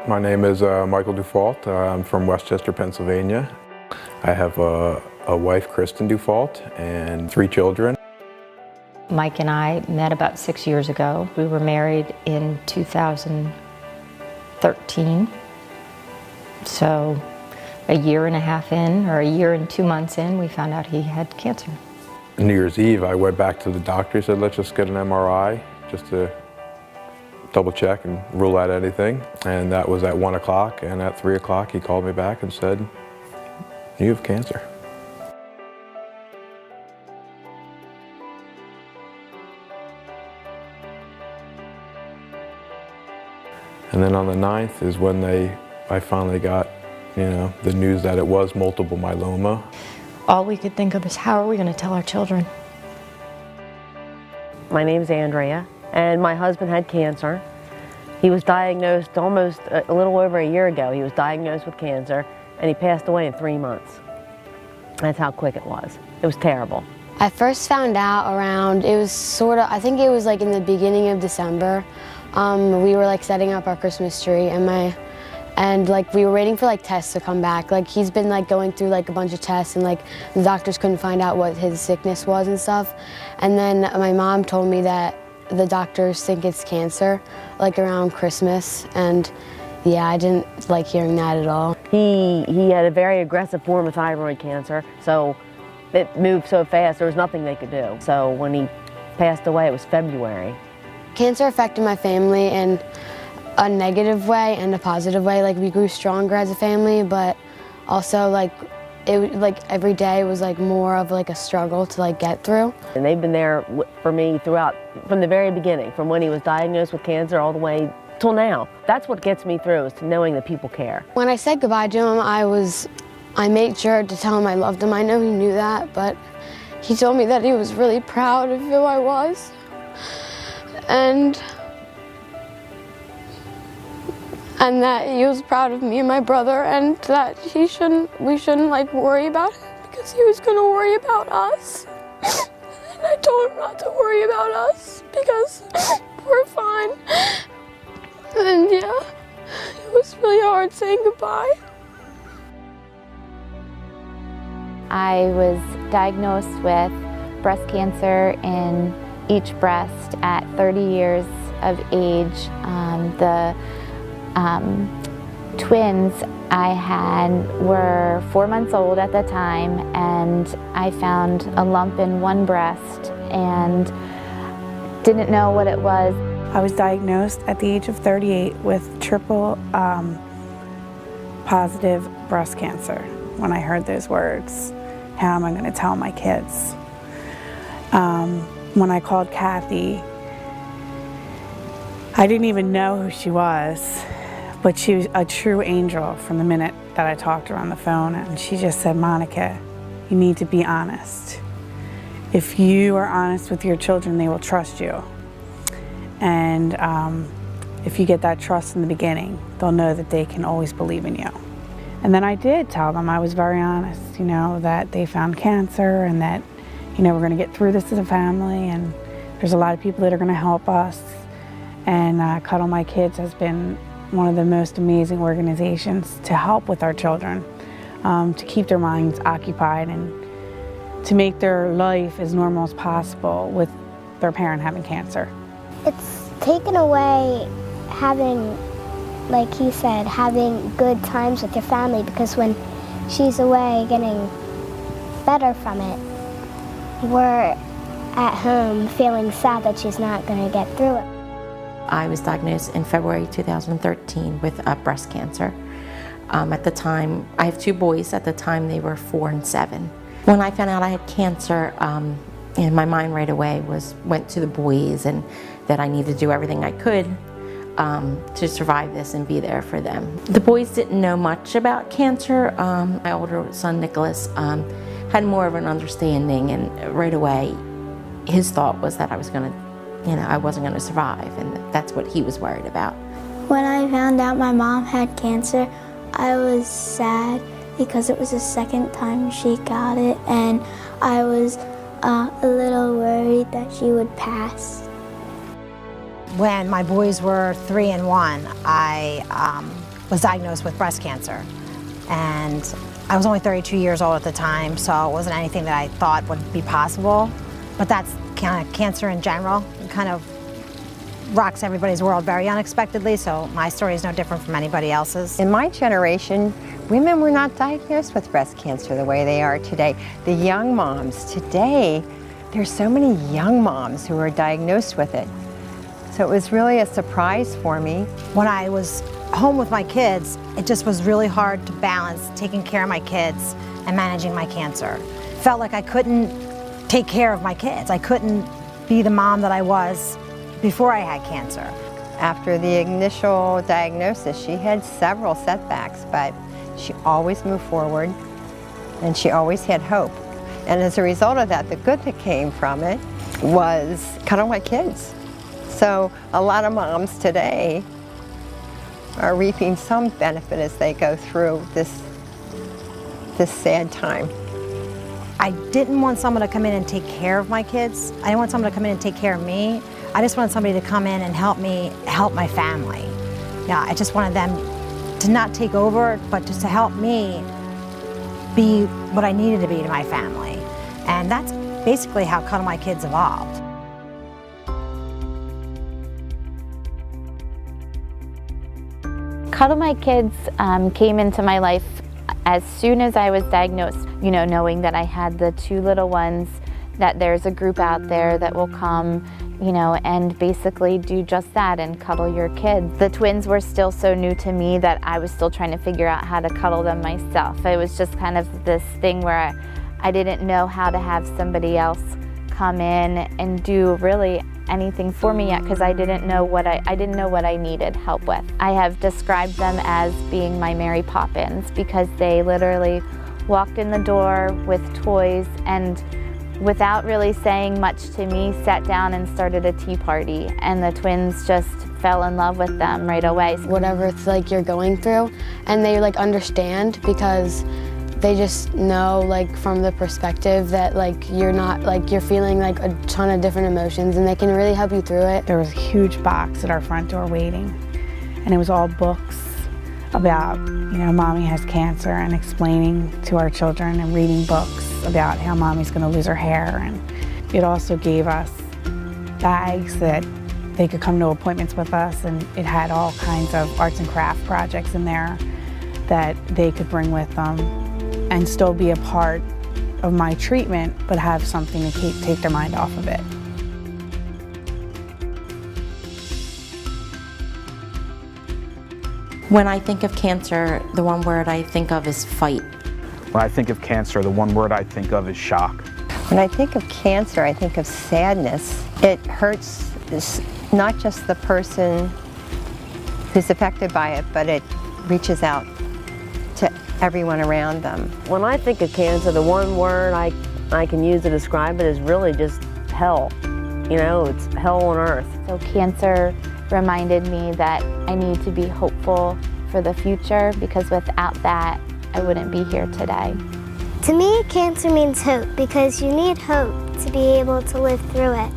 My name is Michael Dufault. I'm from Westchester, Pennsylvania. I have a wife, Kristen Dufault, and 3 children. Mike and I met about 6 years ago. We were married in 2013. So a year and a half in, or a year and 2 months in, we found out he had cancer. New Year's Eve, I went back to the doctor, said, let's just get an MRI just to double check and rule out anything. And that was at 1 o'clock, and at 3 o'clock he called me back and said, you have cancer. And then on the 9th is when I finally got, the news that it was multiple myeloma. All we could think of is, how are we going to tell our children? My name's Andrea, and my husband had cancer. He was diagnosed almost a little over a year ago. He was diagnosed with cancer, and he passed away in 3 months. That's how quick it was. It was terrible. I first found out around, I think it was like in the beginning of December. We were like setting up our Christmas tree, and we were waiting for tests to come back. He's been going through a bunch of tests, and the doctors couldn't find out what his sickness was and stuff. And then my mom told me that the doctors think it's cancer, around Christmas, and yeah, I didn't like hearing that at all. He had a very aggressive form of thyroid cancer, so it moved so fast there was nothing they could do. So when he passed away, it was February. Cancer affected my family in a negative way and a positive way. We grew stronger as a family, but also every day was more of a struggle to get through. And they've been there for me throughout, from the very beginning, from when he was diagnosed with cancer all the way till now. That's what gets me through, is knowing that people care. When I said goodbye to him, I made sure to tell him I loved him. I know he knew that, but he told me that he was really proud of who I was. And that he was proud of me and my brother, and that we shouldn't worry about him because he was going to worry about us. And I told him not to worry about us because we're fine. And yeah, it was really hard saying goodbye. I was diagnosed with breast cancer in each breast at 30 years of age. The twins I had were 4 months old at the time, and I found a lump in one breast and didn't know what it was. I was diagnosed at the age of 38 with triple positive breast cancer. When I heard those words, how am I going to tell my kids? When I called Kathy, I didn't even know who she was, but she was a true angel from the minute that I talked to her on the phone, and she just said, Monica, you need to be honest. If you are honest with your children, they will trust you. And if you get that trust in the beginning, they'll know that they can always believe in you. And then I did tell them, I was very honest, that they found cancer, and that, we're going to get through this as a family, and there's a lot of people that are going to help us. And Cuddle My Kids has been one of the most amazing organizations to help with our children, to keep their minds occupied and to make their life as normal as possible with their parent having cancer. It's taken away having, like he said, having good times with your family, because when she's away getting better from it, we're at home feeling sad that she's not going to get through it. I was diagnosed in February 2013 with breast cancer. At the time, I have 2 boys. At the time, they were 4 and 7. When I found out I had cancer, and my mind right away went to the boys, and that I needed to do everything I could to survive this and be there for them. The boys didn't know much about cancer. My older son, Nicholas, had more of an understanding, and right away, his thought was that I wasn't going to survive, and that's what he was worried about. When I found out my mom had cancer, I was sad because it was the second time she got it, and I was a little worried that she would pass. When my boys were 3 and 1, I was diagnosed with breast cancer. And I was only 32 years old at the time, so it wasn't anything that I thought would be possible. But that's kind of cancer in general. It kind of rocks everybody's world very unexpectedly, so my story is no different from anybody else's. In my generation, women were not diagnosed with breast cancer the way they are today. The young moms today, there's so many young moms who are diagnosed with it. So it was really a surprise for me. When I was home with my kids, it just was really hard to balance taking care of my kids and managing my cancer. Felt like I couldn't take care of my kids. I couldn't be the mom that I was before I had cancer. After the initial diagnosis, she had several setbacks, but she always moved forward and she always had hope. And as a result of that, the good that came from it was Cuddle my kids. So a lot of moms today are reaping some benefit as they go through this sad time. I didn't want someone to come in and take care of my kids. I didn't want someone to come in and take care of me. I just wanted somebody to come in and help me help my family. Yeah, I just wanted them to not take over, but just to help me be what I needed to be to my family. And that's basically how Cuddle My Kids evolved. Cuddle My Kids came into my life as soon as I was diagnosed, knowing that I had the 2 little ones, that there's a group out there that will come, and basically do just that and cuddle your kids. The twins were still so new to me that I was still trying to figure out how to cuddle them myself. It was just kind of this thing where I didn't know how to have somebody else come in and do really anything for me yet, because I didn't know what I needed help with. I have described them as being my Mary Poppins because they literally walked in the door with toys and without really saying much to me, sat down and started a tea party, and the twins just fell in love with them right away. Whatever it's like you're going through, and they understand because they just know from the perspective that you're not you're feeling a ton of different emotions, and they can really help you through it. There was a huge box at our front door waiting, and it was all books about, mommy has cancer, and explaining to our children and reading books about how mommy's going to lose her hair. And it also gave us bags that they could come to appointments with us, and it had all kinds of arts and craft projects in there that they could bring with them and still be a part of my treatment, but have something to take their mind off of it. When I think of cancer, the one word I think of is fight. When I think of cancer, the one word I think of is shock. When I think of cancer, I think of sadness. It hurts not just the person who's affected by it, but it reaches out to everyone around them. When I think of cancer, the one word I can use to describe it is really just hell. It's hell on earth. So cancer reminded me that I need to be hopeful for the future, because without that, I wouldn't be here today. To me, cancer means hope because you need hope to be able to live through it.